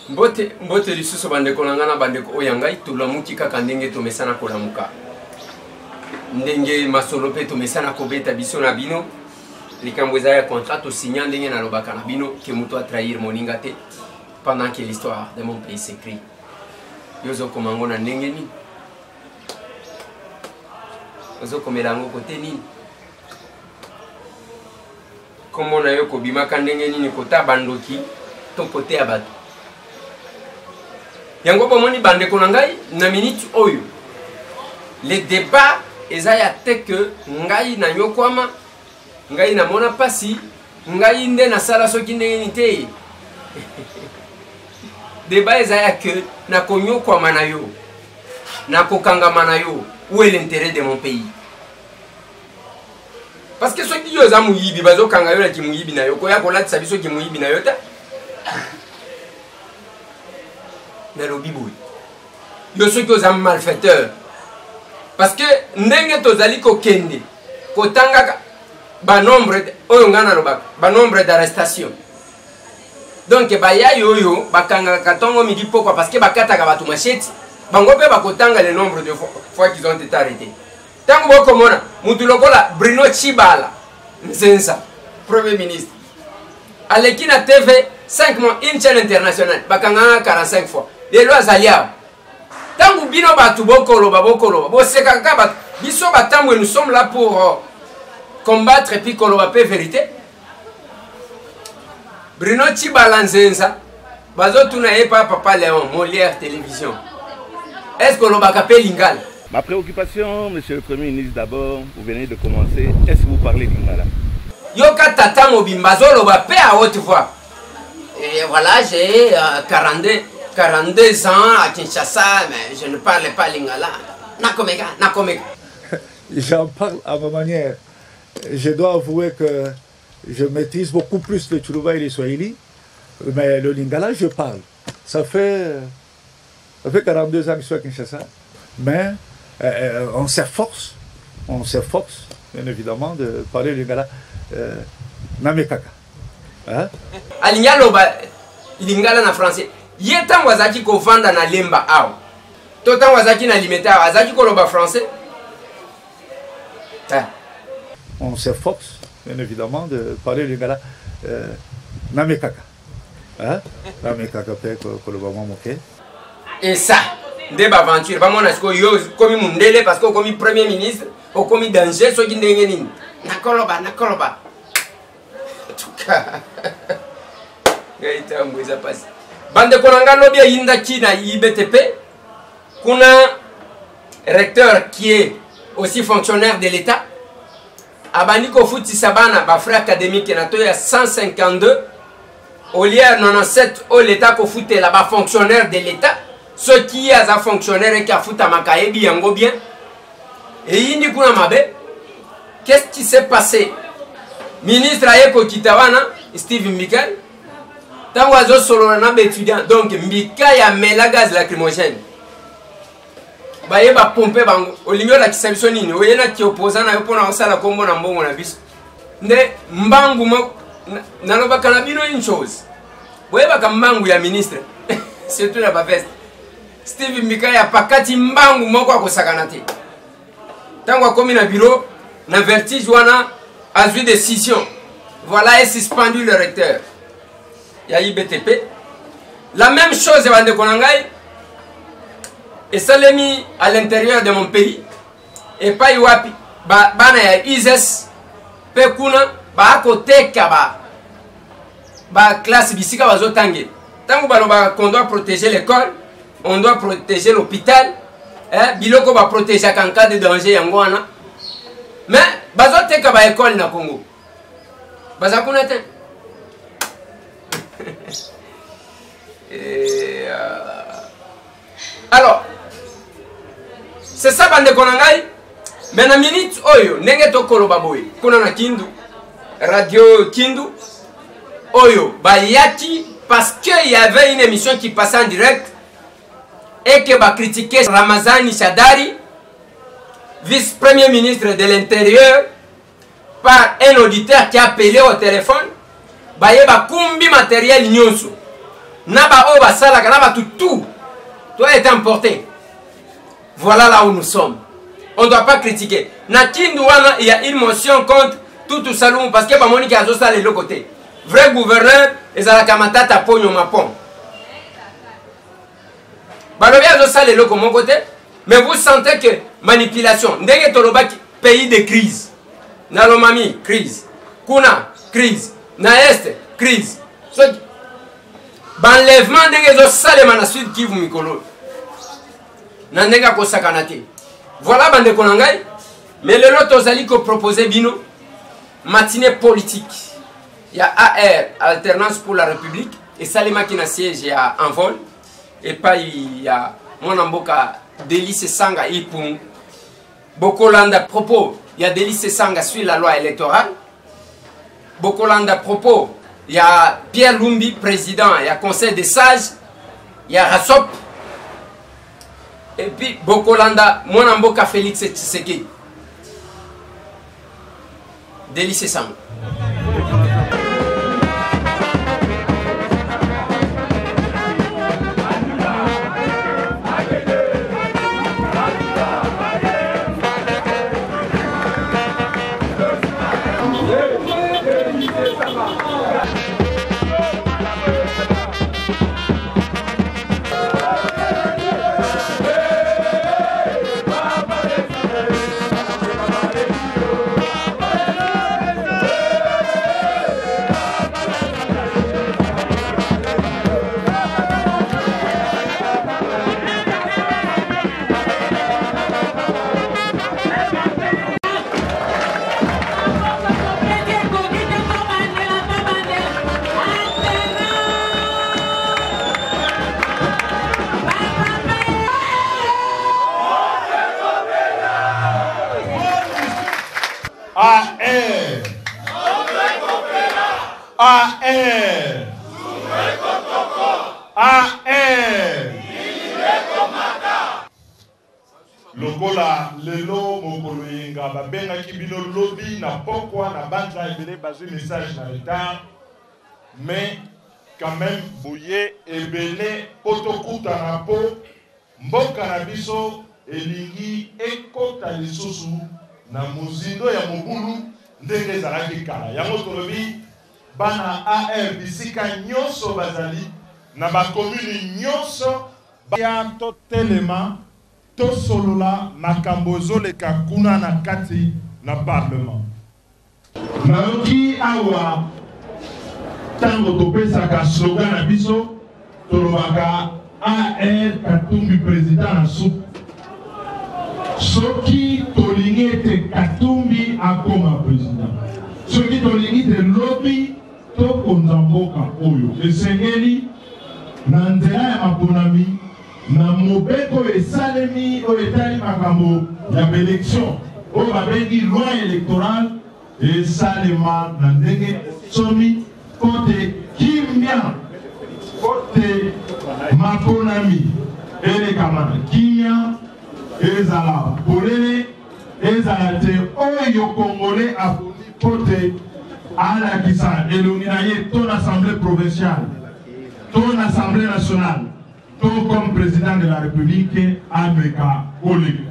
Mbote lisusu bandeko nangana bandeko oyangai tulamuki kaka ndenge tomesana kolamuka. Ndenge masolo pe tomesana kobeta biso na bino. Likambo eza ya contrat to signa ndenge na lobaka na bino ke muto a trahir moninga te pendant que l'histoire de mon pays s'écrit. Yozo komango na ndenge ni. Yozo komelango kote ni. Komo na yo kobimaka ndenge ni kota bandoki to kote abatu. Yango pomoni bandeko na ngai na minute oyo. Le débat ezaya te que ngai na nyokwama ngai na mona pasi ngai nde na sala soki ndenge ni te. Débat ezaya que na konyokwama na yo na kokangama na yo où est l'intérêt de mon pays. Parce que soki yo za muyibi bazo kanga yo la ki muyibi na yo koya kolatisa biso ki muyibi na yo ta. Nalobi boy. Yo soki oza malfaiteur. Parce que ndenge tozali ko kende kotanga ba nombre oyo ngana lobaka ba nombre d'arrestation. Donc ba ya yo bakanga katongo midi pokwa parce que bakataka batu machete bango pe bakotanga le nombre de fois qu'ils ont été arrêtés. Tango boko mona mutu lokola Bruno Chibala Nzenza premier ministre aleki na TV 5 mois une chaîne internationale bakanga 45 fois les lois aliables. Tango bino batu bokolo bo sekaka bat biso batamwe nous sommes là pour combattre et puis koloba pe vérité. Bruno Chibala Nzenza bazo tuna epa papa Léon Molière télévision. Est-ce que l'obaka pe lingala? Ma préoccupation, monsieur le Premier ministre, d'abord, vous venez de commencer, est-ce que vous parlez lingala? Yoka tata mobimbazo loba pe à haute voix. Et voilà, j'ai 42 ans à Kinshasa, mais je ne parle pas lingala. Nakomeka. J'en parle à ma manière. Je dois avouer que je maîtrise beaucoup plus le Tchoulouba et le Swahili, mais le lingala, je parle. Ça fait 42 ans que je suis à Kinshasa, mais on s'efforce, bien évidemment, de parler le lingala. Namekaka. Hein? Alinya loba lingala na français. Yetan wazaki ko vanda na lemba aw. Totan wazaki na limeta wazaki ko loba français. On s'efforce, bien évidemment, de parler le lingala. Namekaka. Hein? Namekaka pe ko loba moke. Et ça, débat aventure, pas mon asko yo comme mundele parce que comme premier ministre, ou comme danger so ki ndenge nini. Nakoloba. En tout cas. Gaita mweza pasi. Bande konanga lobi yinda ki na IBTP. Kuna recteur qui est aussi fonctionnaire de l'État. Abani ko futi sabana ba frère académique na to ya 152 au lieu 97 au l'État ko futi là-bas fonctionnaire de l'État. Ceux qui sont des fonctionnaires et qui ont fait makaebi yango bien. Et indi kuna mabe. Qu'est-ce qui s'est passé? Ministre Ayeko Kitawana, Steve Mbika. Tant oiseau solo na étudiant. Donc Mbika ya mela gaz lacrymogène. Baye ba pomper bango. Olimio la kisabiso nini? Oyena ki opposant na yo pona osala kombo na mbongo na biso. Nde mbangu mo naloba kana bino une chose. Boye ba kambangu ya ministre. C'est tout la baveste. Steve Mbika ya pakati mbangu moko akosakana te. Tango akomi na bureau na vertige wana azui décision. Voilà est suspendu le recteur. Ya IBTP. La même chose bande konangai. Et ça l'a mis à l'intérieur de mon pays. Et pas iwapi bana ya ISS pe kuna ba koteka ba classe bisika bazotange. Tango baloba qu'on doit protéger l'école. On doit protéger l'hôpital. Biloko va protéger en cas de danger yangwana. Mais bazo teka ba école na Congo. Baza kuna te. Alors, c'est ça bande konangai. Mais na minute oyo ndenge tokolo baboy. Kuna na Kindu. Radio Kindu. Oyo bayaki parce qu'il y avait une émission qui passait en direct. Et que va critiquer Ramazani Shadari, vice-premier ministre de l'Intérieur, par un auditeur qui a appelé au téléphone, baye ba kumbi matériel nyonso. Naba Oba Salaka, Naba tout doit être emporté. Voilà là où nous sommes. On ne doit pas critiquer. Nakindouana, il y a une motion contre tout Saloum parce que Bamoni qui a ça de l'autre côté. Vrai gouverneur, et ça la kamatata pogno mapon. Balobi a ça de l'autre côté. Mais vous sentez que manipulation. Ndenge Toloba pays de crise. Nalomami, crise. Kuna, crise. Naeste, crise. Banlèvement ndenge ça de mana sud Kivu Mikolo. Nandega ko sakanate. Voilà bande konangai. Mais le lot ozali ko proposer bino matinée politique. Il y a AR, Alternance pour la République, et Salima qui n'a siège à Envol. Et pas il y a Monamboka Délice Sanga Ipung. Bokolanda propos, il y a Délice Sanga sur la loi électorale. Bokolanda propos, il y a Pierre Lumbi, président, il y a Conseil des sages, il y a Rassop. Et puis Bokolanda, Monamboka Félix Tshisekedi. Délice Sanga. Lokola lelo mokoloyenga babenga kibino lobby na pokwa na banza ebele bazui message na retard mais quand même boye ebele potokuta na po mboka na biso elingi ekota lisusu na muzindo ya mobulu ndenge ezalaki kala yango tolobi bana AR bisika nyonso bazali na bakomuni nyonso ya totelema tosolola makambo ezoleka kuna na kati na parlement nayoki awa tango topesaka slogan na biso tolobaka AR Katumbi président na supu soki tolingi ete Katumbi akoma président soki tolingi te lobi tokonza mboka oyo esengeli na nzela ya maponami na mobeko esalemi oyo etali makambo ya élection oyo babengi loi électorale esalema na ndenge somi kote kimia kote maponami elekama na kimia ezala polele ezala te oyo congolais aponi kote alakisa elongi na ye ton assemblée provinciale ton assemblée nationale tout comme président de la République ameka collègue.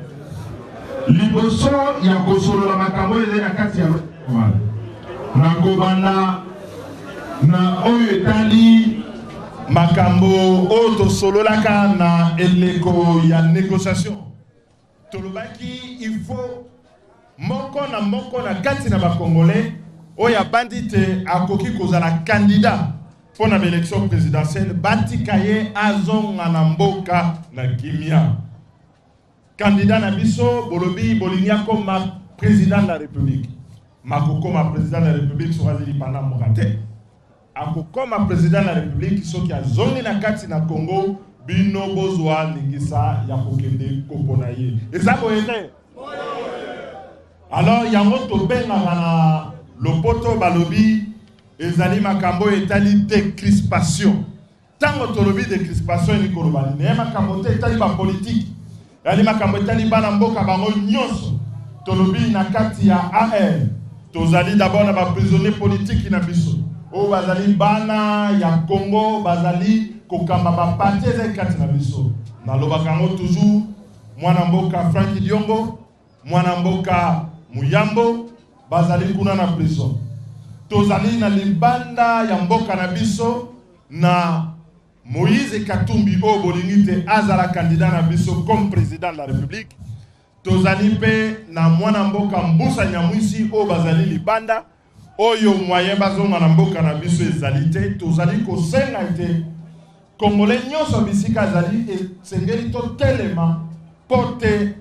Liboso ya kosolo la makambo eze na kati ya na kobanda na oyo etali makambo oyo solo laka na eleko ya négociation. Tolobaki il faut moko na kati na ba Congolais oyo bandite akoki kozala candidat pour l'élection présidentielle, Batikaye Azonga Namboka na Kimia. Candidat Nabiso, Bolobi, Bolinia comme président de la République. Mako comme président de la République sera zili pendant Morate. Ako comme président de la République, qui a zone na kati na Congo, Bino Bozwa, Ningisa, Yakokende, Koponaye. Et ça, vous voyez? Alors, il y a un autre ben na Lopoto Balobi. Ezali makambo etali décrispation. Tango tolobi décrispation ni kolobali. Ne makambo etali ba politique. Yali makambo etali bana mboka bango nyonso. Tolobi na kati ya AR. Tozali d'abord na ba prisonnier politique na biso. O bazali bana ya Congo, bazali kokamba ba parti ezali kati na biso nalobaka yango toujours mwana mboka Frank Diongo mwana mboka Muyambo bazali kuna na prison tozali na libanda ya mboka na biso na Moïse Katumbi o bolingite azala candidat na biso comme président de la République tozali pe na mwana mboka Mbusa Nyamwisi o bazali libanda oyo moyen bazonga na mboka na biso ezali te tozali kosenga ete Congolais nyonso bisika ezali esengeli totelema pote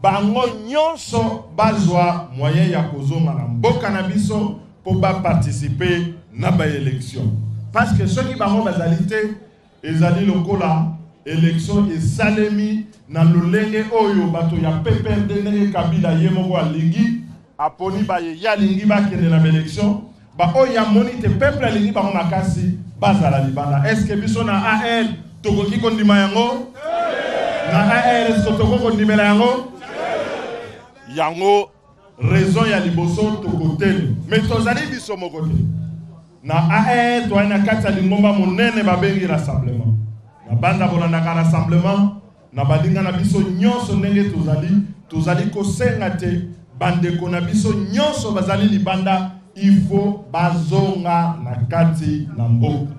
bango nyonso bazwa moyen ya kozonga na mboka na biso po ba participer na ba élection parce que ceux qui bango bazali te ezali lokola élection esalemi na lolenge oyo bato ya PPRD ndenge Kabila ye moko alingi aponi ba ye yalingi bakende na élection ba oya moni te peuple alingi bango makasi bazala libanda est-ce que biso na AR tokoki kondima yango na AR est-ce que tokoki kondimela yango yango raison ya liboso tokotele mais tozali biso moko te na AR to na kati ya lingomba monene babengi rassemblement na banda bolandaka rassemblement na balinga na biso nyonso ndenge tozali kosenga te bandeko na biso nyonso bazali libanda il faut bazonga na kati na mboka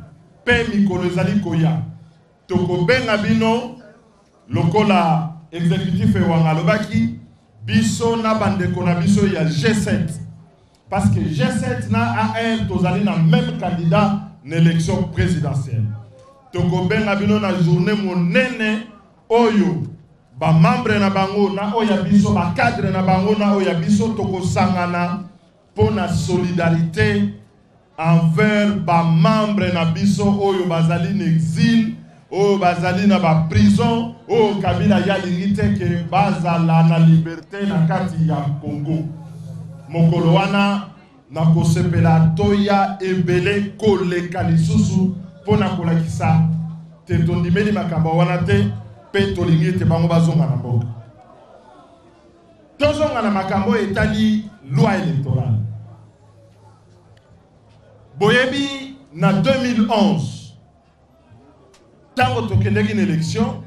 pe mikolo ezali koya tokobenga bino lokola exécutif ewanga lobaki biso na bandeko na biso ya G7 parce que G7 na AR tozali na même candidat na élection présidentielle tokobenga bino na journée monene oyo ba membre na bango na oya biso ba cadre na bango na oya biso tokosangana pour la solidarité envers ba membre na biso oyo bazali en exil oyo bazali na ba prison oyo Kabila yalingi te ke bazala na liberté na kati ya Congo mokolo wana na kosepela toya ebele koleka lisusu pona kolakisa te tondimeli makambo wana te pe tolingi te bango bazonga na mboka tozonga na makambo etali loi électorale boyebi na 2011 tango tokendeki na élection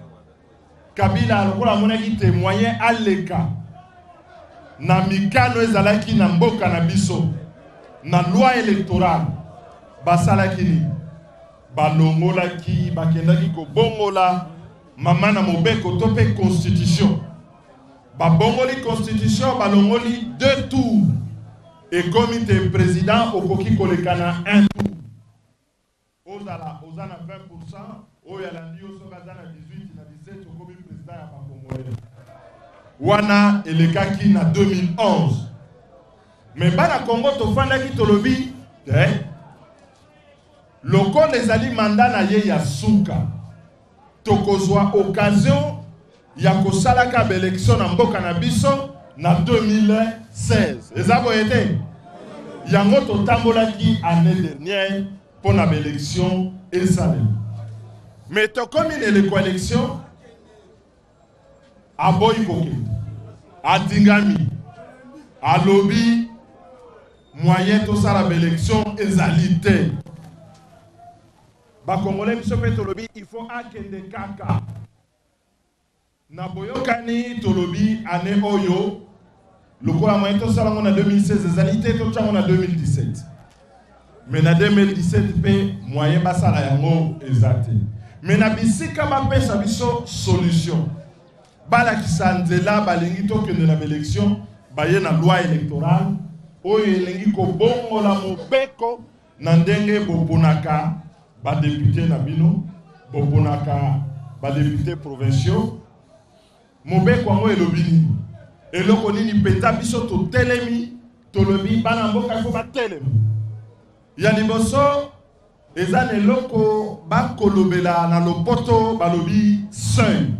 Kabila lokola amonaki te moyen aleka na mikano ezalaki na mboka na biso na loi électorale basalaki ni balongolaki bakendaki kobongola mama na mobeko to pe constitution babongoli constitution balongoli 2 tours et comité président okoki kolekana 1 tour ozala 20% oyalandi osoka na 18 na 17 okomi président ya bakongolais wana elekaki na 2011 mais bana Congo tofandaki tolobi lokola ezali mandat na ye ya suka tokozwa occasion ya kosalaka ba élection na mboka na biso na 2016 ezabo ete yango totambolaki année dernière pour na ba élection esalemi mais tokomi na élection aboyi koke atingami alobi moyen tosala ba élection ezali te ba Congolais biso pe tolobi il faut akende kaka na boyokani tolobi année oyo lokola moyen tosala ngo na 2016 ezali te tochango na 2017 mais na 2017 pe moyen basala yango ezate mais na bisika bapesa biso solution balakisa nzela balingi tokende na élection baye na loi électorale oyo elengi kobongola mobeko na ndenge boponaka ba député na bino boponaka ba député provinciaux mobeko ngo elobi nini eloko nini peta biso totelemi tolobi bana mboka ko batelemi ya liboso eza eloko bakolobela na lopoto balobi seuil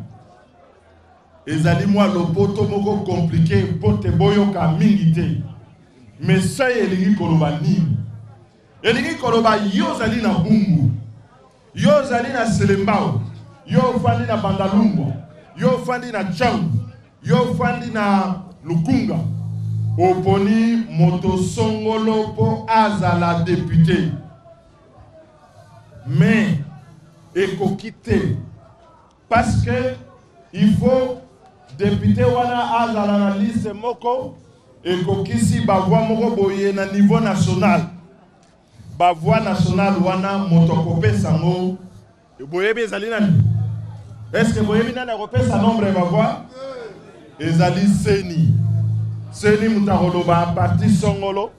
ezali mwa lopoto moko compliqué pote boyoka mingi te mais seuil elingi koloba nini elingi koloba yo zali na bungu yo zali na selembao yo fandi na bandalumbo yo fandi na changu yo fandi na lukunga oponi moto songolo po azala député mais ekokite parce que il faut député wana azala na liste moko ekokisi bavoi moko boye na niveau national bavoi national wana motokopesa ngo boyebi ezali nani est-ce que boyebi nani akopesa nombre bavoi ezali seni mutakoloba parti songolo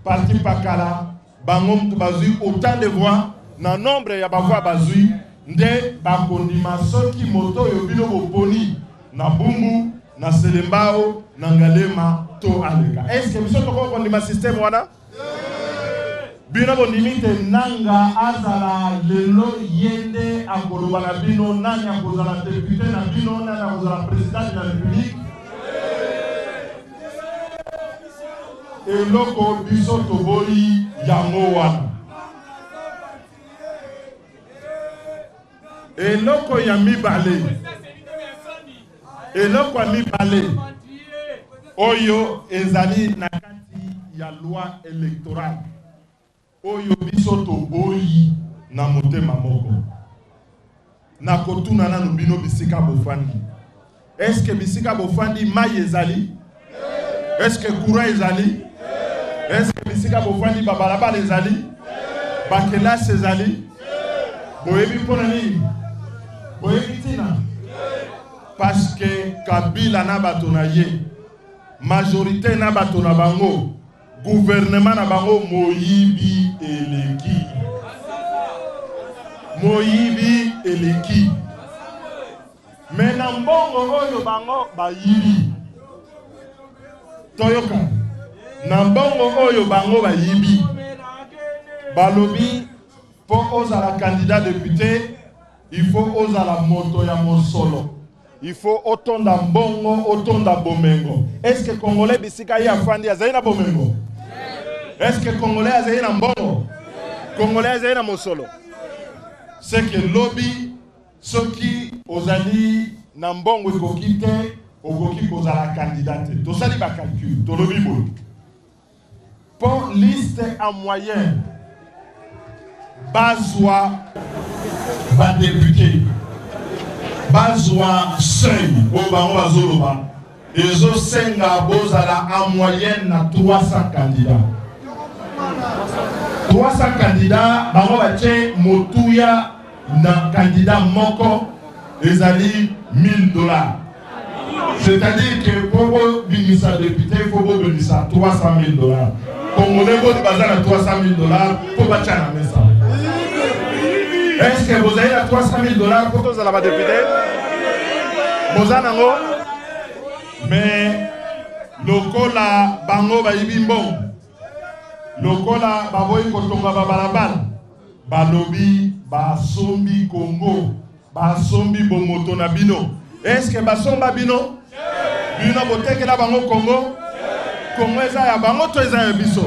parti pakala bango mutu bazwi autant de voix na nombre ya bavoi bazwi nde bakondima soki moto oyo bino boponi na bumbu na selembao na ngalema to aleka. Est-ce que biso toko kondima système wana? Bino bondimi te nanga azala lelo yende akoloba na bino nani akozala député na bino nani akozala président de la République. Eloko biso toboyi yango wana. Eloko ya mibale. Eloko ya mibale. Oyo ezali na kati ya loi électorale. Oyo biso toboyi na motema moko. Na kotuna nanu bino bisika bofandi. Est-ce que bisika bofandi mai ezali? Est-ce que courant ezali? Est-ce que bisika bofandi babalaba ezali? Bakelas ezali? Boyebi pona nini? Boyebi tina? Parce que Kabila na bato na ye, majorité na bato na bango, gouvernement na bango moyibi eleki. Moyibi eleki. Mais na mbongo oyo bango bayibi. Toyoka. Na mbongo oyo bango bayibi. Balobi pour ozala candidat député, il faut ozala moto ya mosolo. Il faut autant d'ambongo, autant d'abomengo. Est-ce que Congolais bisika ya fandi azaina bomengo? Est-ce que Congolais azaina mbongo? Congolais azaina mosolo? C'est que lobby soki ozali na mbongo ekokite okoki kozala candidat. To sali ba calcul, to lobby bo. Pour liste en moyenne bazwa ba député bazwa seuil au bango bazoloba ezo senga bozala en moyenne na 300 candidats 300 candidats bango bache motuya na candidat moko ezali $1000. C'est-à-dire que pour binisa député il faut binisa $300,000. Congolais bo bazala $300,000 pour bacha na mesa. Est-ce que vous avez $300,000 pour tous la député? Vous avez mais lokola bango bayibi mbongo lokola baboyi kotonga babalabala balobi basombi Congo basombi bomoto na bino. Est-ce que basomba bino? Bino botekela bango Congo? Congo eza ya bango to eza ya biso?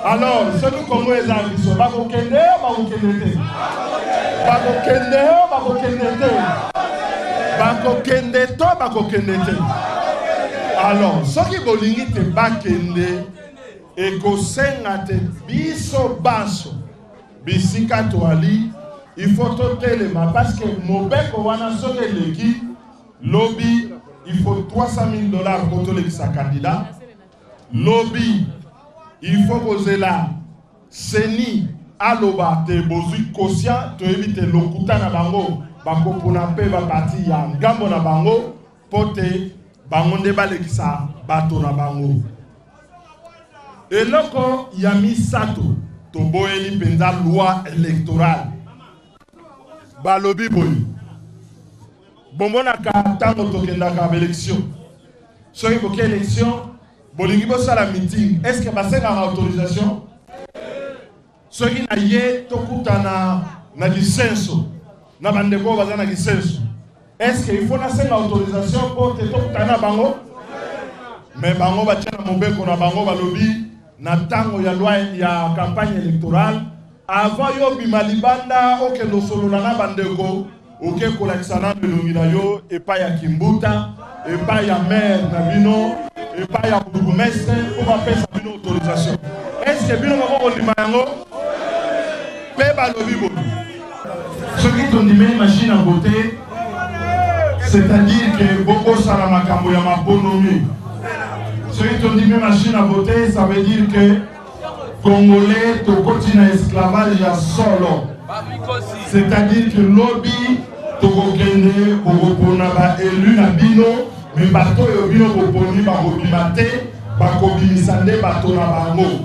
Alors, ce que Congo est en mission, bakokende te. Alors, ce qui bolingi te bakende, ekosenga te biso baso, bisika toali, il faut to telema parce que mobeko wana soke leki, lobby, il faut $300,000 pour tous les candidats. Lobby, il faut poser là, seni aloba te bozui conscient to éviter lokuta na bango bako pona pe ba parti ya ngambo na bango pote bango nde balekisa bato na bango. Eloko ya misato to boyeli penza loi électorale balobi boyi bomona ka tango tokenda ka élection soki boke élection bolingi bosala meeting, est-ce que basenga autorisation? Soki na ye tokutana na lisenso na bandeko baza na lisenso, est-ce que il faut na senga autorisation pour te tokutana bango? Mais bango batia na mobeko na bango balobi na tango ya loi ya campagne électorale avant yo bima libanda okendo solola na bandeko oke kolakisa na elongi na yo epai ya Kimbuta epai ya maire na bino et pas ya bourgmestre pour faire sa autorisation. Est-ce que bino mako ndima yango pe balobi bo Ceux qui ont dit machine à voter, c'est-à-dire que beaucoup ça la makambo ya mabonomi. Ceux qui ont dit machine à voter, ça veut dire que Congolais to continue esclavage à solo. C'est-à-dire que lobby to kokende kokopona ba élu na bino, mais bato yo bino koponi ba kopimate, ba kobimisande bato na bango.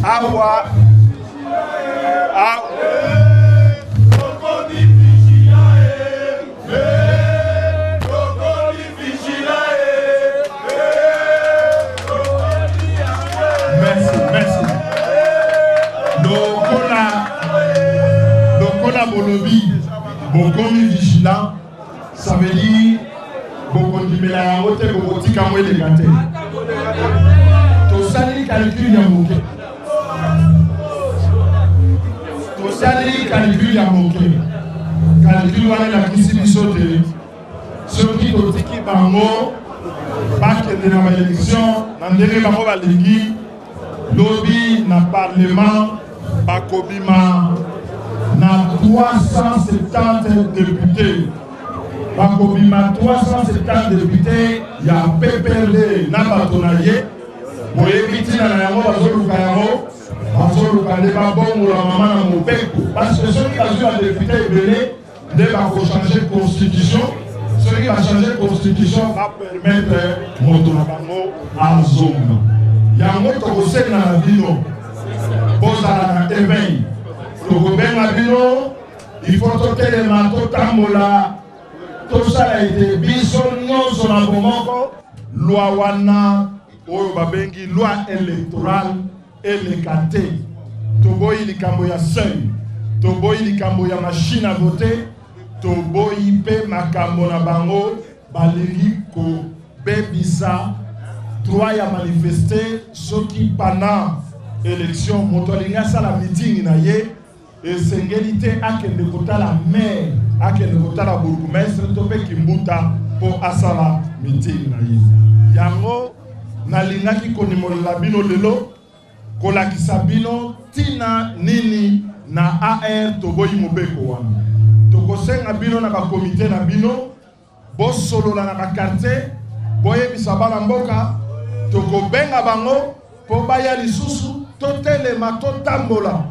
Awa Bolobi, Bokomi vigilant, ça veut dire Bokondimela Yamote, Bokotika Moué Legate. Tosali calcul Yamoke. Tosali calcul Yamoke. Calcul Wane la Kisibisote. Ceux qui Totiki Bango, Baké de la élection, Nandere Bango Balingi, lobby, na parlement, Bakobima. Na 370 députés. Bakobima 370 députés, il y a PPRD na batonaye. Boye bitina na yango bazoluka yango, bazoluka ne ba bongo la maman na mobeko. Parce que ceux qui ont la député belé, ne va changer constitution. Ceux qui vont changer constitution va permettre moto na bango en zone. Yango to kosena na bino. Boza na éveil. Il faut que les manteaux tambola. Tout ça a été bisonnon sur la bombe. Loi wana, loi électorale, élecatée. Tobo il kamboya seuil. Tobo il kamboya machine à voter. Tobo il paie ma kambona bango. Balingi ko bebisa. Droit à manifester. Ceux qui pendant élection, motolinga ça la meeting naye. Et Sengélité a qu'elle kota la maire, a qu'elle kota la bourgmestre, topé Kimbuta pour Asala meeting. Yango, nalinga ki konimol la bino lelo, kola kisabino, tina nini na AR toboyi mobeko wana. Toko senga bino na ba comité na bino, bo solo la na ba quartier, boye bisabala mboka, toko benga bango, po baya lisusu, totele matotambola.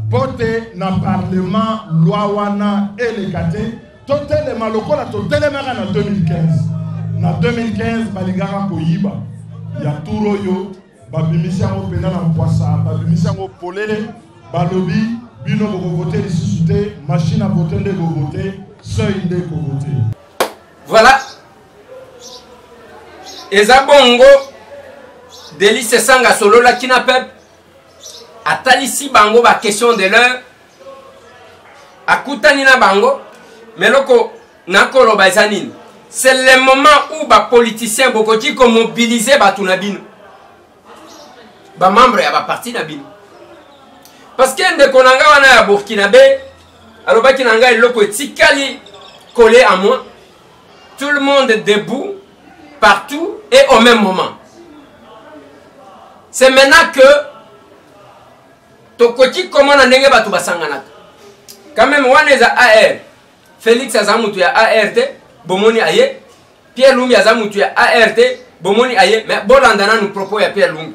Voter na parlement loi wana élecate totelema lokola totelemaka na 2015 na 2015 balingaka koyiba ya turo yo babimisi yango pena na mpwasa babimisi yango polele balobi bino bokovote lisusu te machine à voter nde kovote seuil nde kovote. Voilà eza bongo Délice Sanga solo la kina pep atalisi bango ba question de l'heure akutani na bango meloko nakolo bazanine. C'est le moment où ba politiciens bokoti ko mobiliser ba tunabino ba membre ya ba parti na bino parce que ndeko nanga wana ya Burkinabé alobaki nanga eloko etikali collé à moi, tout le monde debout partout et au même moment. C'est maintenant que Tokoti comment na ndenge batu basanganaka. Quand même wana eza AR. Félix azamutu ya ART, bomoni aye. Pierre Lumbi azamutu ya ART, bomoni aye. Mais bolandana nous propos ya Pierre Lumbi.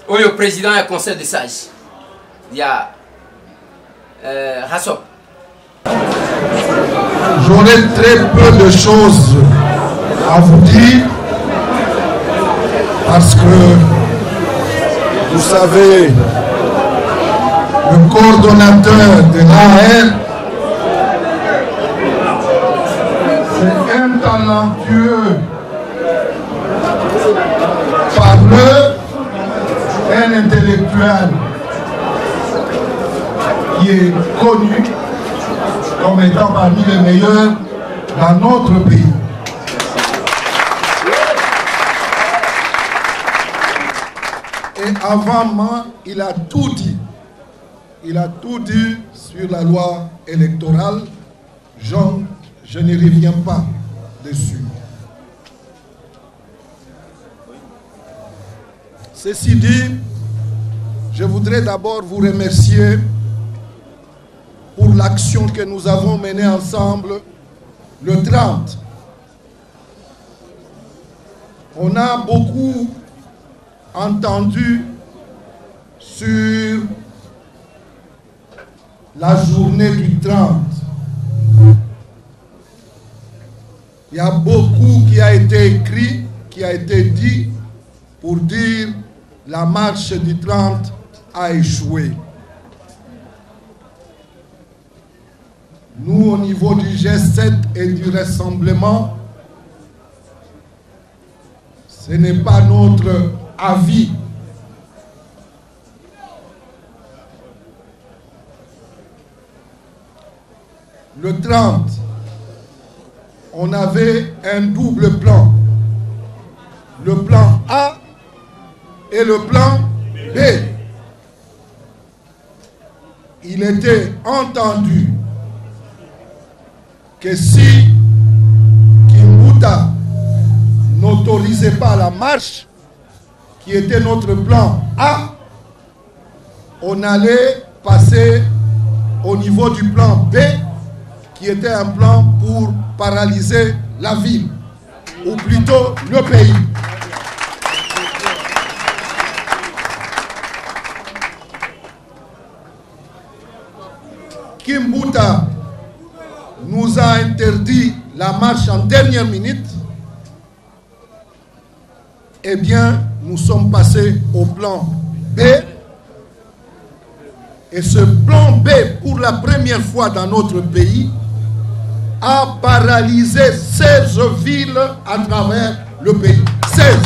Oyo président ya conseil de sages. Il y a Rassop. J'aurai très peu de choses à vous dire parce que vous savez, le coordonnateur de l'AR, c'est un talentueux parleur, un intellectuel qui est connu comme étant parmi les meilleurs dans notre pays. Et avant moi, il a tout dit. Il a tout dit sur la loi électorale. Je ne reviens pas dessus. Ceci dit, je voudrais d'abord vous remercier pour l'action que nous avons menée ensemble le 30. On a beaucoup entendu sur la journée du 30. Il y a beaucoup qui a été écrit, qui a été dit pour dire la marche du 30 a échoué. Nous, au niveau du G7 et du Rassemblement, ce n'est pas notre avis. Le 30, on avait un double plan. Le plan A et le plan B. Il était entendu que si Kimbuta n'autorisait pas la marche, qui était notre plan A, on allait passer au niveau du plan B, qui était un plan pour paralyser la ville, ou plutôt le pays. Kimbuta nous a interdit la marche en dernière minute. Eh bien, nous sommes passés au plan B. Et ce plan B, pour la première fois dans notre pays, a paralysé 16 villes à travers le pays. 16.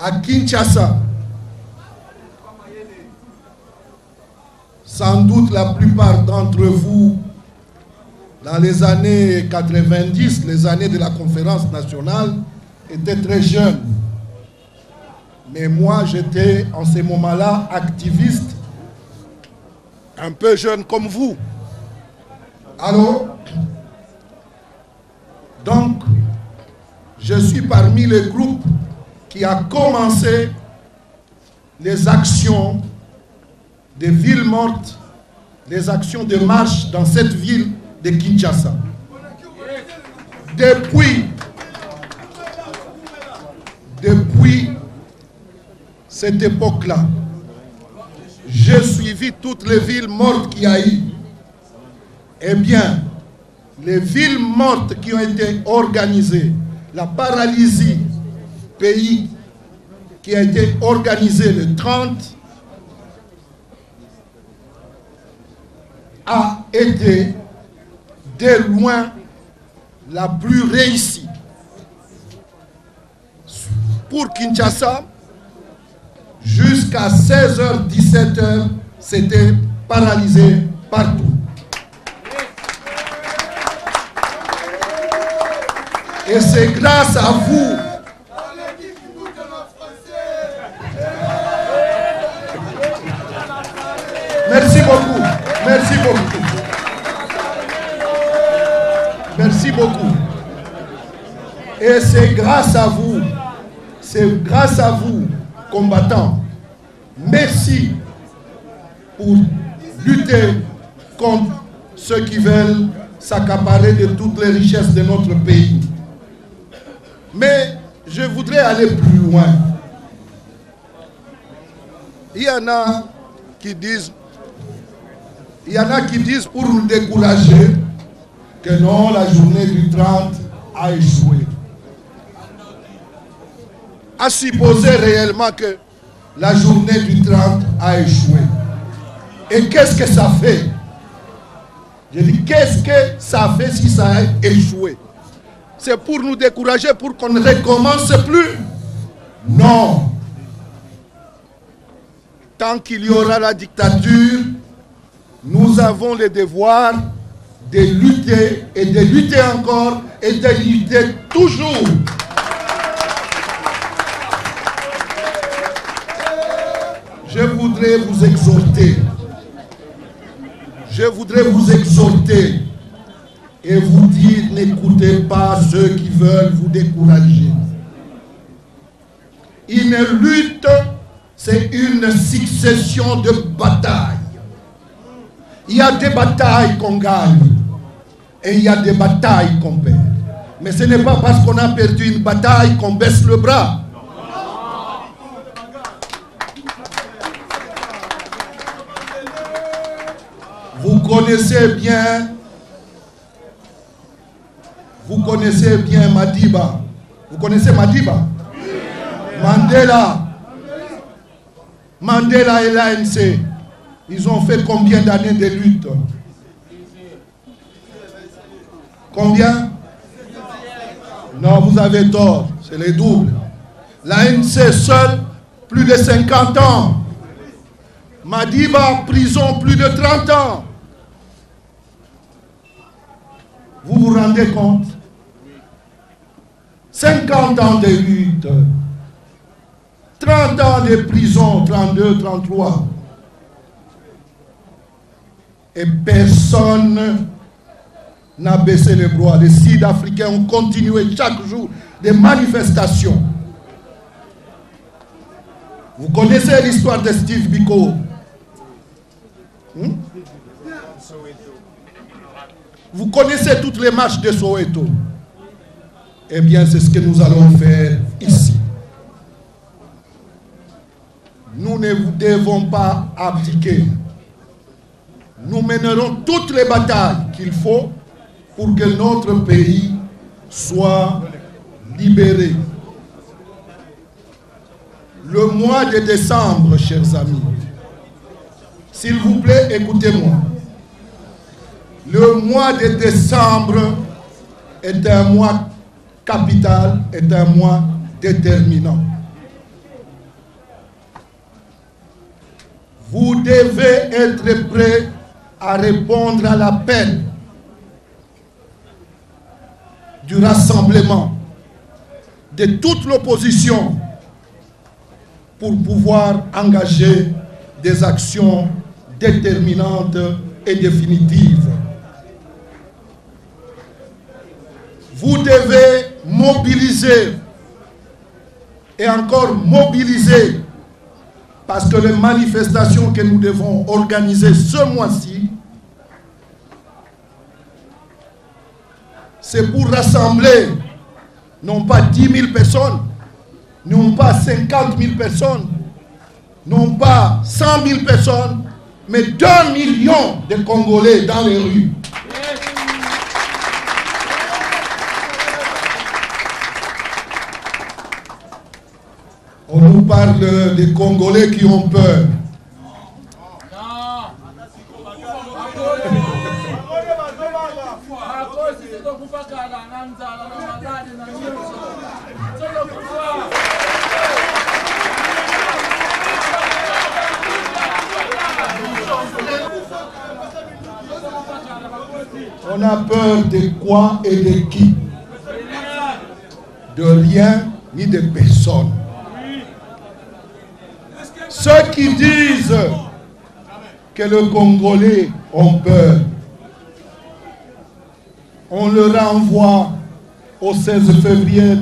À Kinshasa, sans doute la plupart d'entre vous, dans les années 90, les années de la conférence nationale, étaient très jeunes. Mais moi, j'étais en ces moments-là activiste, un peu jeune comme vous. Alors, donc, je suis parmi les groupes qui a commencé les actions des villes mortes, les actions de marche dans cette ville de Kinshasa. Depuis cette époque-là, j'ai suivi toutes les villes mortes qu'il y a eu. Eh bien, les villes mortes qui ont été organisées, la paralysie pays qui a été organisée le 30, a été de loin la plus réussie. Pour Kinshasa, jusqu'à 16h, 17h, c'était paralysé partout. Et c'est grâce à vous. Merci beaucoup. Merci beaucoup. Merci beaucoup. Et c'est grâce à vous. C'est grâce à vous, combattants. Merci pour lutter contre ceux qui veulent s'accaparer de toutes les richesses de notre pays. Mais je voudrais aller plus loin. Il y en a qui disent pour nous décourager que non, la journée du 30 a échoué. À supposer réellement que la journée du 30 a échoué. Et qu'est-ce que ça fait? Je dis, qu'est-ce que ça fait si ça a échoué? C'est pour nous décourager, pour qu'on ne recommence plus? Non. Tant qu'il y aura la dictature, nous avons le devoir de lutter et de lutter encore et de lutter toujours. Je voudrais vous exhorter. Je voudrais vous exhorter et vous dire, n'écoutez pas ceux qui veulent vous décourager. Une lutte, c'est une succession de batailles. Il y a des batailles qu'on gagne et il y a des batailles qu'on perd. Mais ce n'est pas parce qu'on a perdu une bataille qu'on baisse le bras. Vous connaissez bien Madiba. Vous connaissez Madiba? Mandela et l'ANC, ils ont fait combien d'années de lutte? Combien? Non, vous avez tort, c'est les doubles. L'ANC seul, plus de 50 ans. Madiba, prison, plus de 30 ans. Vous vous rendez compte? 50 ans de lutte. 30 ans de prison, 32, 33. Et personne n'a baissé les bras. Les Sud-Africains ont continué chaque jour des manifestations. Vous connaissez l'histoire de Steve Biko? Vous connaissez toutes les marches de Soweto? Eh bien, c'est ce que nous allons faire ici. Nous ne devons pas abdiquer. Nous mènerons toutes les batailles qu'il faut pour que notre pays soit libéré. Le mois de décembre, chers amis, s'il vous plaît, écoutez-moi. Le mois de décembre est un mois capital, est un mois déterminant. Vous devez être prêts à répondre à l'appel du rassemblement de toute l'opposition pour pouvoir engager des actions déterminantes et définitives. Vous devez mobiliser et encore mobiliser, parce que les manifestations que nous devons organiser ce mois-ci, c'est pour rassembler non pas 10 000 personnes, non pas 50 000 personnes, non pas 100 000 personnes, mais 2 millions de Congolais dans les rues. On nous parle des Congolais qui ont peur. On a peur de quoi et de qui? De rien ni de personne. Ceux qui disent que les Congolais ont peur, on le renvoie au 16 février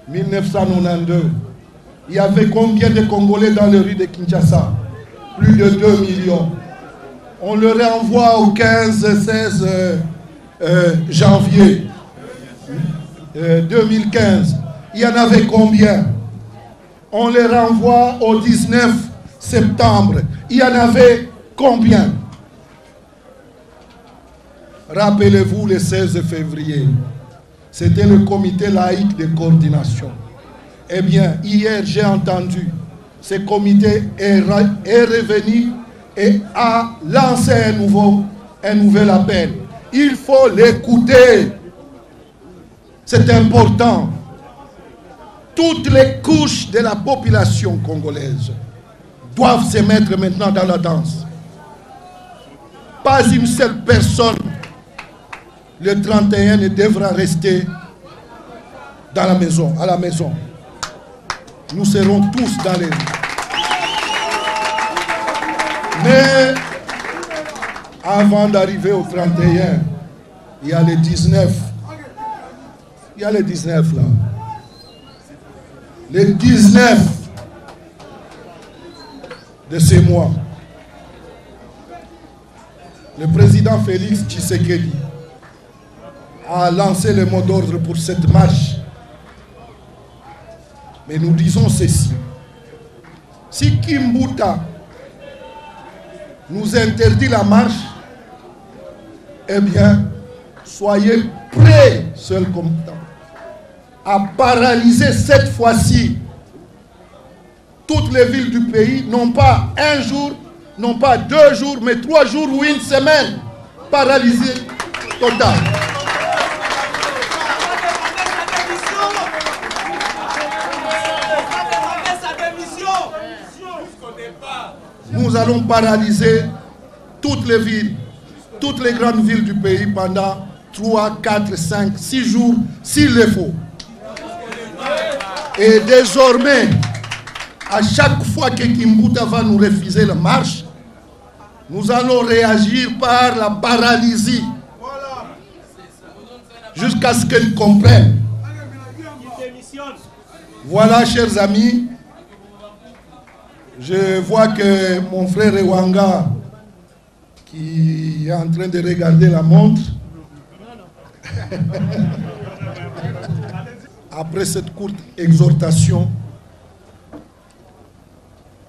1992. Il y avait combien de Congolais dans les rues de Kinshasa? Plus de 2 millions. On le renvoie au 15-16 janvier 2015. Il y en avait combien? On les renvoie au 19 septembre. Il y en avait combien? Rappelez-vous le 16 février. C'était le comité laïque de coordination. Eh bien, hier, j'ai entendu, ce comité est revenu et a lancé un nouvel appel. Il faut l'écouter. C'est important. Toutes les couches de la population congolaise doivent se mettre maintenant dans la danse. Pas une seule personne, le 31, ne devra rester dans la maison, à la maison. Nous serons tous dans les rues. Mais avant d'arriver au 31, il y a les 19. Il y a les 19 là. le 19 de ce mois, le président Félix Tshisekedi a lancé le mot d'ordre pour cette marche. Mais nous disons ceci. Si Kimbuta nous interdit la marche, eh bien, soyez prêts, seul combattant, à paralyser cette fois-ci toutes les villes du pays, non pas un jour, non pas 2 jours, mais 3 jours ou 1 semaine. Paralysé total. Nous allons paralyser toutes les villes, toutes les grandes villes du pays pendant 3, 4, 5, 6 jours, s'il le faut. Et désormais, à chaque fois que Kimbuta va nous refuser la marche, nous allons réagir par la paralysie. Jusqu'à ce qu'ils comprennent. Voilà, chers amis. Je vois que mon frère Ewanga, qui est en train de regarder la montre, après cette courte exhortation,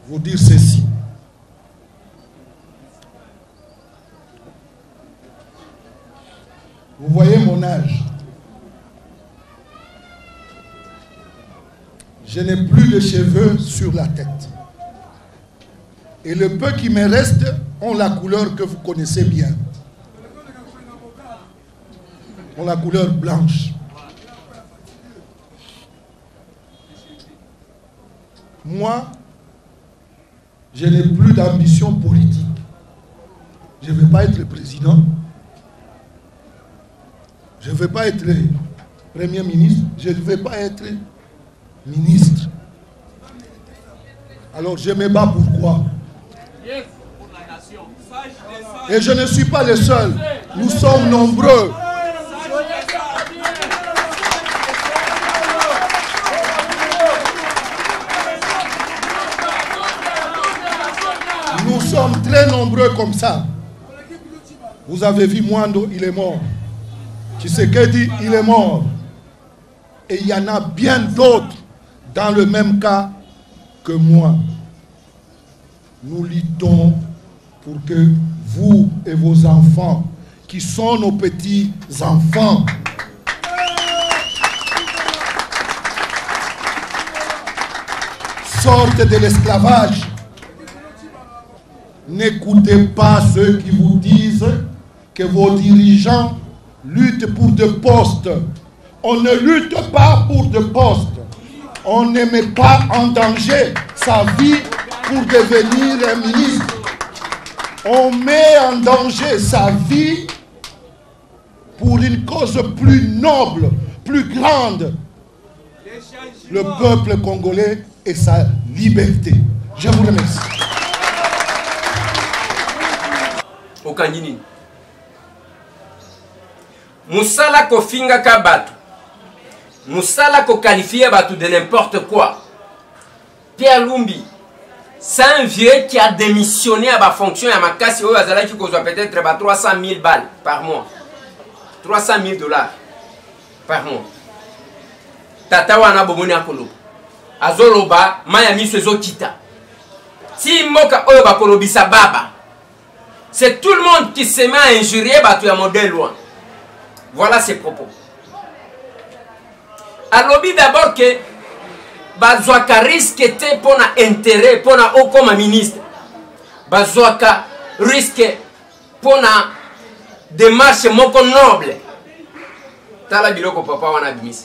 vous dire ceci. Vous voyez mon âge. Je n'ai plus de cheveux sur la tête. Et le peu qui me reste ont la couleur que vous connaissez bien. Ont la couleur blanche. Moi, je n'ai plus d'ambition politique. Je ne veux pas être le président. Je ne veux pas être le Premier ministre. Je ne veux pas être ministre. Alors je me bats pourquoi? Et je ne suis pas le seul. Nous sommes nombreux. Nous sommes très nombreux comme ça. Vous avez vu Mwando, il est mort. Tshisekedi, il est mort. Et il y en a bien d'autres dans le même cas que moi. Nous luttons pour que vous et vos enfants, qui sont nos petits-enfants, sortent de l'esclavage. N'écoutez pas ceux qui vous disent que vos dirigeants luttent pour des postes. On ne lutte pas pour des postes. On ne met pas en danger sa vie pour devenir un ministre. On met en danger sa vie pour une cause plus noble, plus grande. Le peuple congolais et sa liberté. Je vous remercie. Okandini. Musala ko finga ka batu. Musala ko qualifier batu de n'importe quoi. Pierre Lumbi, c'est un vieux qui a démissionné à ma fonction à ma casse au Azala qui cause peut-être 300 000 balles par mois. 300 000 dollars par mois. Tata wana bomoni akolo. Azoloba Miami sezo kita. Si moka oyo bakolobisa baba. C'est tout le monde qui se met à injurier batu ya modèle loin. Voilà ses propos. Alobi d'abord que bazwaka risque était pour na intérêt pour na o comme ministre. Bazwaka risque pour na démarche moko noble. Tala biloko papa wana bimisi.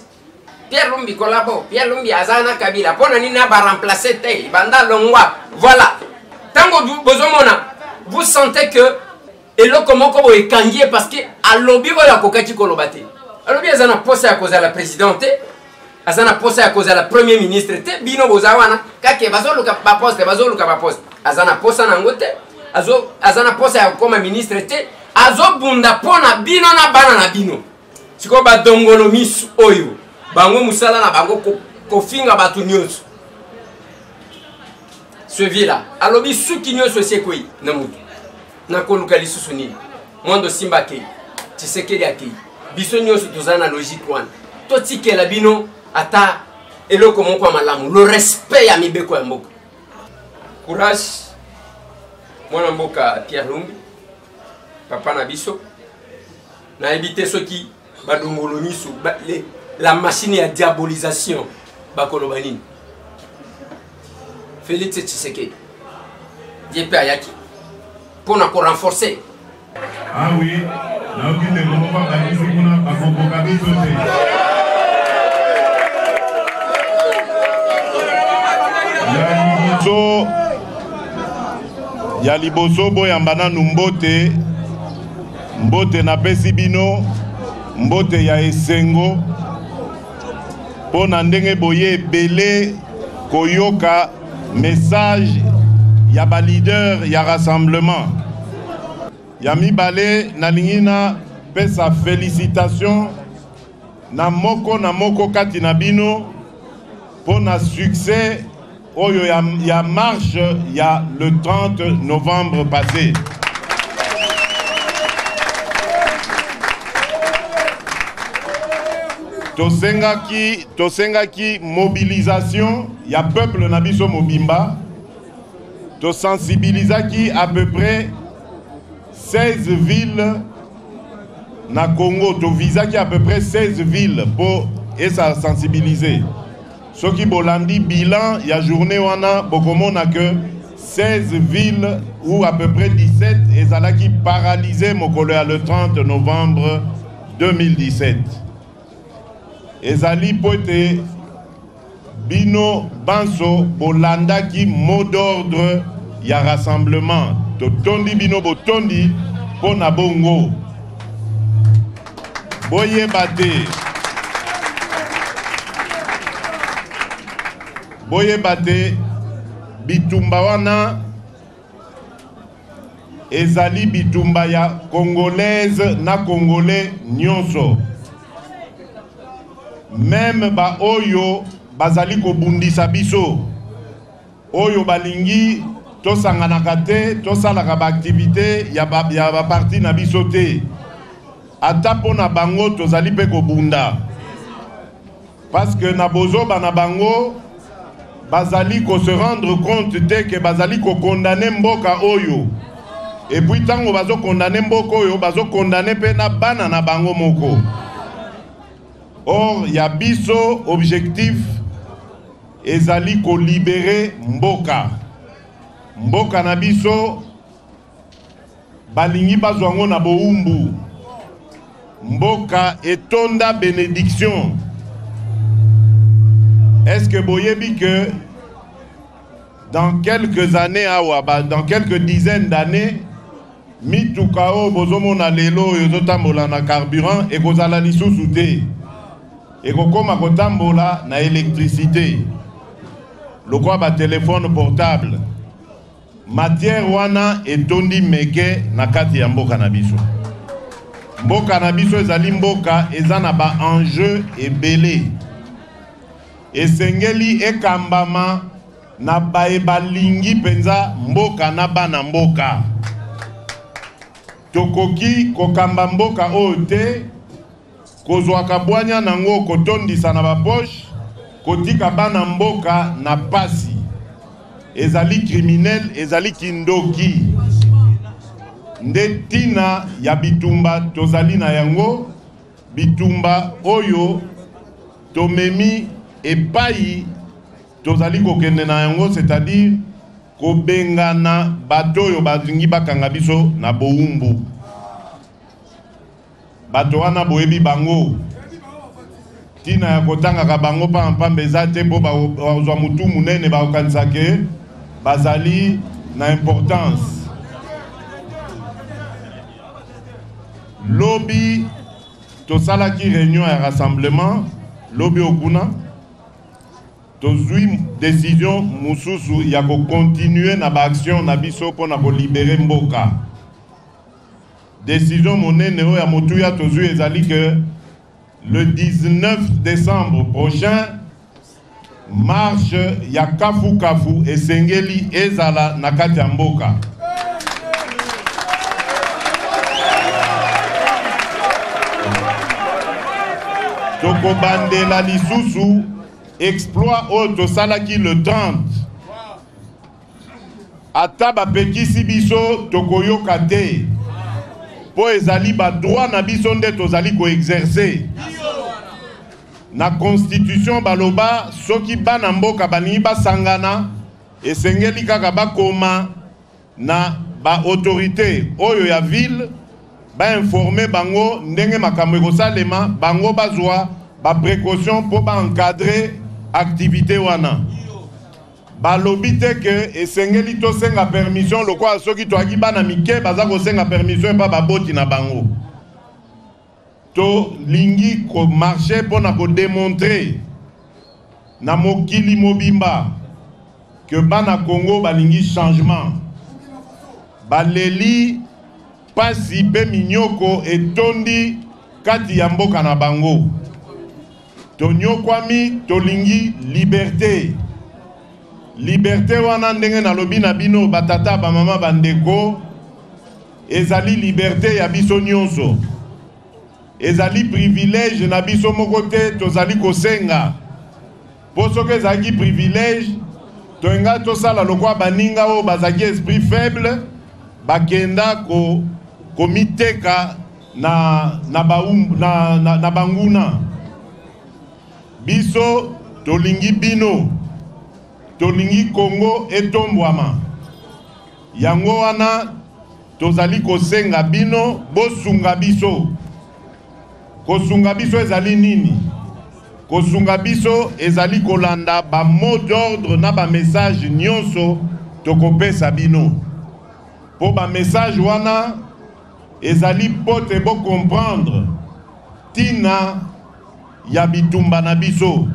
Pierre Lumbi kolabo, Pierre Lumbi azana Kabila pona nina ba remplacer te banda longwa. Voilà. Tango bozomona vous sentez que eloko moko bo ekangie parce que alobi oya kokaki kolobate. Alobi azana poste ya cause la présidente, azana poste ya cause la premier ministre te bino bozawana kake bazoluka ba poste azana poste na ngote azana poste ya comme ministre te azobunda pona bino na bana na bino. Siko ba dongolo misu oyo bango musala na bango kofinga batu nyonso suivi là alobi suki nyonso sekoi na mutu na koluka lisusu nini mondo simba akei Tshisekedi akei biso nyonso toza na logique wana totikela bino ata eloko moko ya malamu le respect ya mibeko ya mboka courage mwana mboka Pierre Lumbi papa na biso na éviter soki badongolo miso la machine ya diabolisation bakoloba nini Félix Tshisekedi Dieu ayaki pour nous renforcer. Ah oui, là où il est bon, on va dire qu'on a pas ya liboso boyambana numbote mbote na pesi bino mbote ya esengo po na ndenge boye ebele koyoka message ya ba leader ya rassemblement ya mibale na lingina pesa félicitation na moko kati na bino po na succès oyo ya marche ya le 30 novembre passé. Tosengaki mobilisation ya peuple na biso mobimba. To sensibilisaki à peu près 16 villes na Congo. To visaki à peu près 16 villes pour esa sensibiliser. Ce qui bolandi bilan ya journée wana bokomona que 16 villes ou à peu près 17 ezalaki paralysé mokolo ya le 30 novembre 2017. Ezali pote bino banso bolandaki mot d'ordre ya rassemblement to tondi bino botondi pona bongo boye bate bitumba wana ezali bitumba ya congolaise na congolais nyonso même ba oyo bazali kobundisa biso oyo balingi tosanganaka te tosalaka baaktivité ya baparti na biso te ata mpo na bango tozali mpe kobunda parce que na bozoba na bango bazali ko se rendre compte te que bazali ko condamner mboka oyo et puis tango bazo condamner mboka oyo bazo condamner pe na bana na bango moko. Or ya biso objectif ezali ko libérer mboka na biso balingi bazwango na boumbu mboka etonda bénédiction. Est-ce que boyebi que dans quelques années, dans quelques dizaines d'années, mitukao bozomona lelo yozotambola na carburant et kozala lisusu te et kokoma kotambola na électricité lokwa ba téléphone portable matière wana etondi meke na kati ya mboka na biso. Mboka na biso ezali mboka ezana ba enjeu ebele esengeli ekambama na baebalingi penza mboka na bana mboka tokoki kokamba mboka oyo te kozwaka bwanya nango kotondisa na bapoche kotika bana mboka na pasi ezali criminel ezali kindoki nde tina ya bitumba tozali na yango bitumba oyo tomemi epai tozali kokende na yango c'est-à-dire kobengana bato oyo bazingi bakanga biso na boumbu bato wana boyebi bango tina ya kotangaka bango pampambe eza te mpo bazwa mutu munene bakokanisa ke bazali na importance. Lobi tosalaki réunion ya rassemblement lobi okuna tozui décision mususu ya ko continuer na ba action na biso pona ko libérer mboka. Décision monene oyo ya motuya tozui ezali que le 19 décembre prochain marche ya kafu kafu esengeli ezala na kati ya mboka. Toko bandela lisusu exploit oyo salaki le 30. Ata bapekisi biso tokoyoka te. Po ezali ba droit na biso nde tozali ko exercer. Na constitution baloba soki bana mboka baningi basangana esengeli kaka bakoma na ba autorité oyo ya ville ba informer bango ndenge makambo ekosalema bango bazwa ba précaution pour ba encadrer activité wana. Balobi te ke esengeli to senga permission lokwa soki to aki bana mike baza ko senga permission pa baboti na bango. To lingi ko marché pour na ko démontrer na mokili mobimba que bana Congo balingi changement. Baleli pasi pe minyoko etondi kati ya mboka na bango. To nyokwami to lingi liberté. Liberté wana ndenge na lobi na bino batata ba mama bandeko ezali liberté ya biso nyonso. Ezali privilège na biso moko te tozali kosenga. Poso ke ezali privilège toenga tosala lokwa baninga o bazaki esprit faible bakenda komiteka na banguna. Biso tolingi bino tolingi Congo etombwama. Yango wana tozali kosenga bino bosunga biso. Kosunga biso ezali nini? Kosunga biso ezali kolanda ba mot d'ordre na ba message nyonso tokopesa bino. Po ba message wana ezali pote bo comprendre tina ya bitumba na biso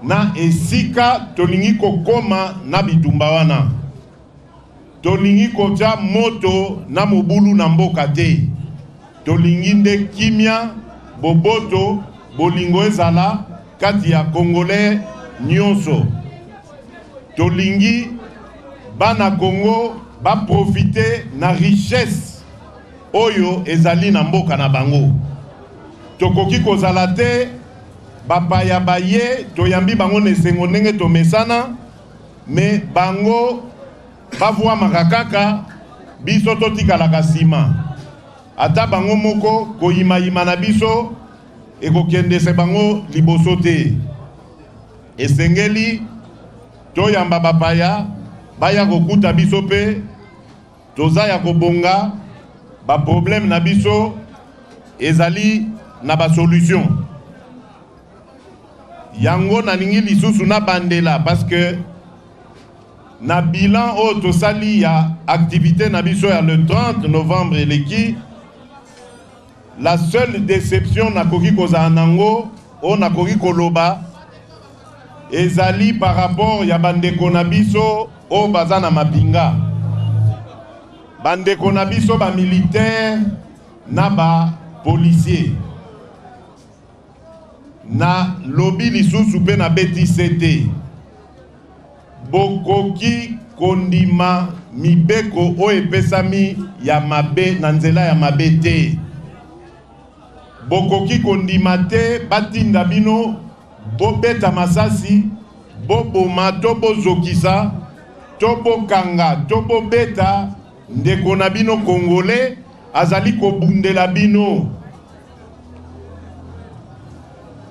na esika tolingi kokoma na bitumba wana. Tolingi kotia moto na mobulu na mboka te. Tolingi nde kimia boboto bolingo ezala kati ya Congolais nyonso. Tolingi bana Congo ba profiter na richesse oyo ezali na mboka na bango. Tokoki kozala te bapaya baye toyambi bango nesengo ndenge tomesana me bango bavwa makakaka biso totikalaka sima. Ata bango moko koyima na biso ekokende se bango liboso te. Esengeli toyamba bapaya baya kokuta biso pe toza ya kobonga ba problème na biso ezali na ba solution. Yango na ningi lisusu na bandela parce que na bilan o tosali ya activité na biso ya le 30 novembre eleki. La seule déception na koki koza nango o na koki koloba ezali par rapport ya bandeko na biso o baza na mapinga. Bandeko na biso ba militaire na ba policier. Na lobi lisusu pe na BTCT. Bokoki kondima mibeko o epesami ya mabe na nzela ya mabe te. Bokoki kondima te batinda bino bobeta masasi boboma to bozokisa to bokanga to bobeta ndeko na bino Congolais azali kobundela bino.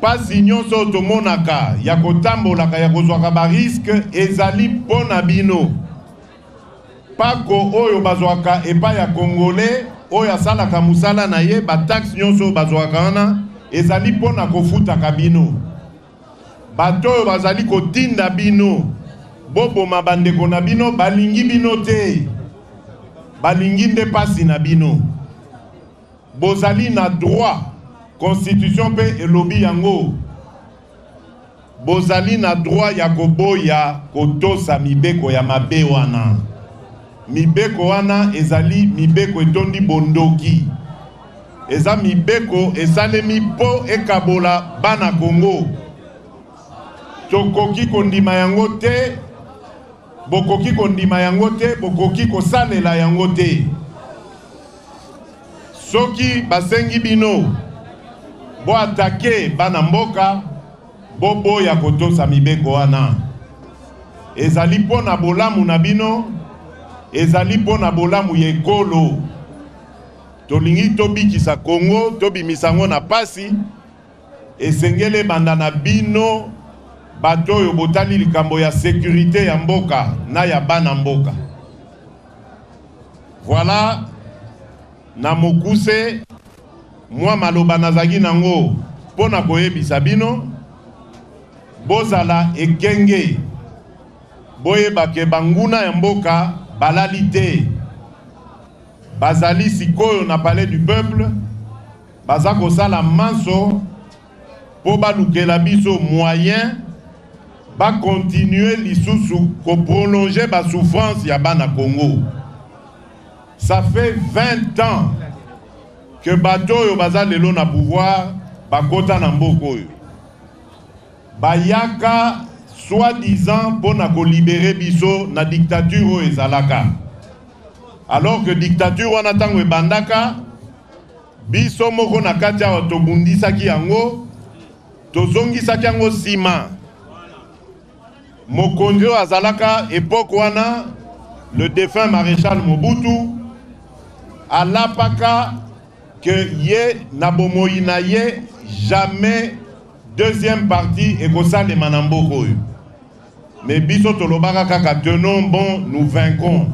Pasi nyonso tomonaka ya kotambolaka ya kozwaka ba risque ezali pona bino. Pako oyo bazwaka epa ya Congolais oyo asalaka musala na ye ba taxe nyonso bazwaka wana ezali pona kofutaka bino. Bato oyo bazali kotinda bino boboma bandeko na bino balingi bino te. Balingi nde pasi na bino. Bozali na droit constitution pe elobi yango. Bozali na droit ya koboya kotosa mibeko ya mabe wana. Mibeko wana ezali mibeko etondi bondoki. Eza mibeko esalemi po ekabola bana Congo. tokoki kondima yango te, bokoki kondima yango te, bokoki kosalela yango te. Soki basengi bino bo atake bana mboka, bobo ya kotosa mibeko wana. Ezali pona bolamu na bino, ezali pona bolamu ya ekolo. Tolingi tobikisa Congo, tobimisango na pasi, esengele banda na bino, bato oyo botali likambo ya sécurité ya mboka na ya bana mboka. Voilà, na mokuse, mwa maloba nazaki nango, pona koyebisa bino, bozala ekenge, boyeba ke banguna ya mboka balali te. Bazali sikoyo na palais du peuple, bazako sala manso, po balukela biso moyen, ba continuer lisusu ko prolonger ba souffrance ya bana Congo. Ça fait 20 ans que bato yo bazalelo na pouvoir, bakota na mboko yo. Bayaka soi-disant pour na ko libérer biso na dictature ezalaka. Alors que dictature wana tango ebandaka, biso moko na kati ya tobundisaki yango, tozongisaki yango sima. Mokonzi azalaka époque wana, le défunt maréchal Mobutu, alapaka que ye na bomoi na ye jamais deuxième partie ekosale manamboko. Mais biso tolobaka kaka tenons bon, nous vaincrons.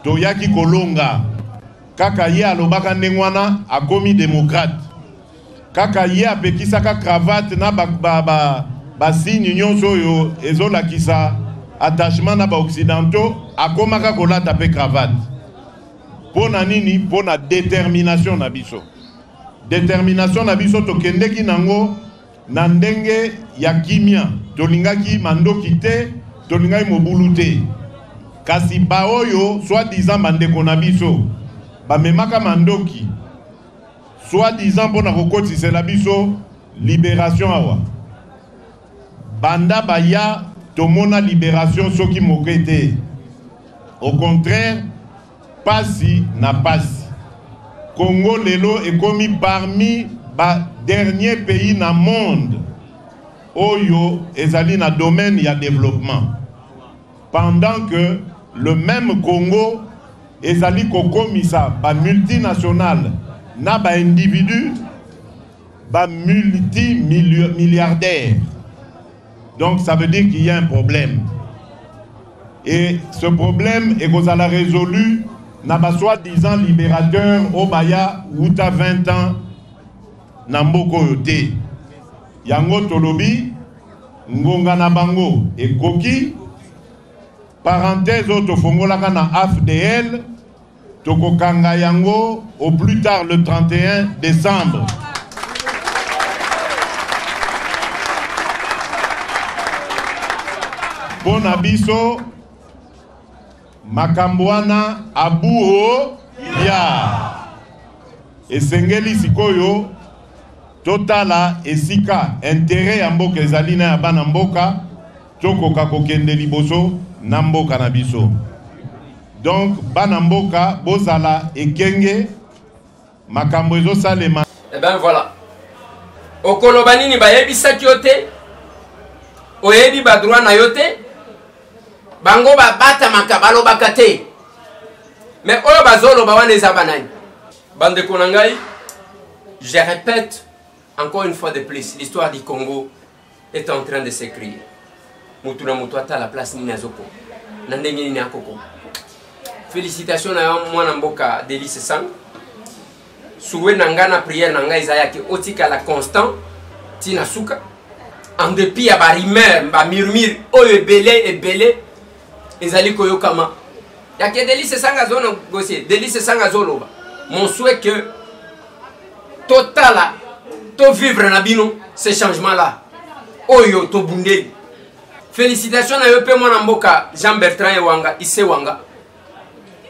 Toyaki kolonga. Kaka ye alobaka ndengwana akomi démocrate. Kaka ye apekisaka cravate na ba signe nyonso yo ezolakisa attachement na ba occidentaux, akomaka kolata pe cravate. Pona nini? Pona détermination na biso. Détermination na biso tokendeki nango na ndenge ya kimia. Tolingaki mandoki te, tolingaki mobulu te. Kasi baoyo, soi-disant bandeko na biso, bamemaka mandoki, soi-disant pona kokotisa la biso, libération awa. Banda baya, tomona libération soki mokete. Au contraire, pasi na pasi. Congo lelo est commis parmi ba dernier pays na monde. Oyo ezali na domaine ya développement. Pendant que le même Congo ezali kokomisa ba multinational na ba individu ba multimilliardaires. Donc ça veut dire qu'il y a un problème. Et ce problème est qu'on a résolu na ba soi-disant libérateur au Baya Outa 20 ans na mboko yote. Yango tolobi ngonga na bango et koki. Parenthèse auto fongolaka na AFDL tokokanga yango au plus tard le 31 décembre. Bon abiso makambwana abuo ya esengeli sikoyo totala esika intérêt ya mboka ezali na ya bana mboka tokoka kokende liboso na mboka na biso. Donc bana mboka bozala ekenge makambo ezosalema. Eh ben voilà. Okoloba nini bayebisaki yo te, oyebi badroit na yo te, bango babatamaka balobaka te. Mais oyo bazoloba wana eza banani. Bandeko na ngai, je répète encore une fois de plus, l'histoire du Congo est en train de s'écrire. Mutuna mutuata la place nini azoko. Nandenge nini akoko. Félicitations à mwana mboka Délice Sang. Souwe nangana prière nanga Isaiah otika la constant tina suka. En dépit ya ba rumeur, ba murmure oyo ebele ezali koyokama. Yake Délice Sang azono gossier, Délice Sang azoloba. Mon souhait que totala to vivre na bino ce changement là. Oyo to bundeli. Félicitations à Yope Mwanamboka, Jean-Bertrand Ewanga, Isse Wanga.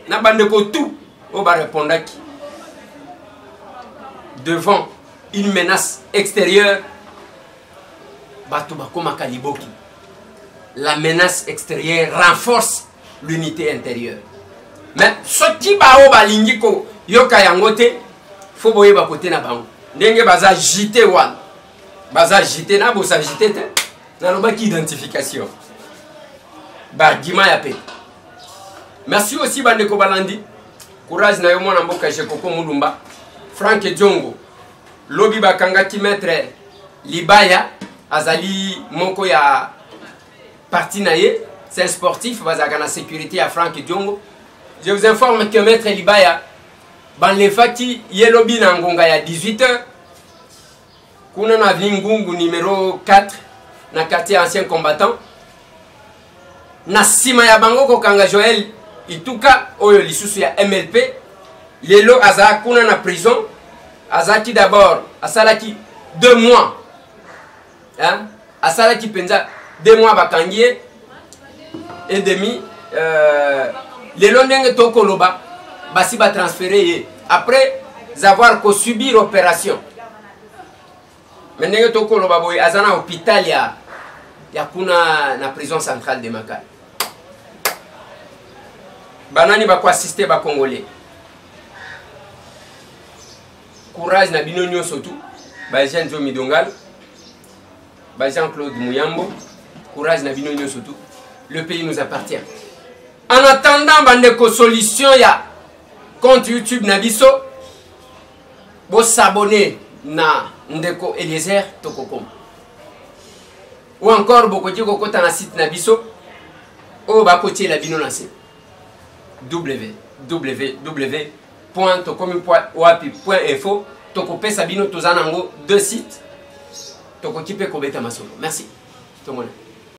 Na bandeko tout, on va répondre à qui? Devant une menace extérieure, bato bakoma kaliboki. La menace extérieure renforce l'unité intérieure. Mais ce qui bao balingi ko yoka yangote faut boye ba côté na bango. Ndenge baza jité wan. Baza jité na bosa jité te. Na loba ki identification. Ba gima ya pe. Merci aussi bandeko balandi. Courage na yo mwana mboka Jekoko Mulumba. Frank Diongo. Lobi bakanga ki maître Libaya azali moko ya parti naye, c'est un sportif, bazaka na sécurité à Frank Diongo. Je vous informe que maître Libaya banlefaki yelobi na ngonga ya 18h. Kuna na Vingungu numéro 4 na quartier ancien combattant. Na sima ya bango ko kanga Joël Ituka oyo lisusu ya MLP. Lelo aza kuna na prison. Azaki d'abord asalaki 2 mois. Hein? Asalaki penza 2 mois bakangiye et demi. Lelo ndenge toko loba basi ba transféré après avoir ko subir opération. Mais ndenge toko loba boy azana hôpital ya kuna na prison centrale de Makala. Banani ba ko assister ba congolais. Courage na bino nyonso tout. Ba Jean Jomi Dongal. Ba Jean-Claude Mouyambo. Courage na bino nyonso tout. Le pays nous appartient. En attendant bandeko solution ya compte YouTube na biso, bo s'abonner na ndeko Eliezer Tokokom. Ou encore boko diko kota na site na biso o ba kotie la bino na site www.tokomi.wapi.info. Tokopesa bino tozana ngo 2 sites. Tokokipe kobeta masolo. Merci. Tout le monde.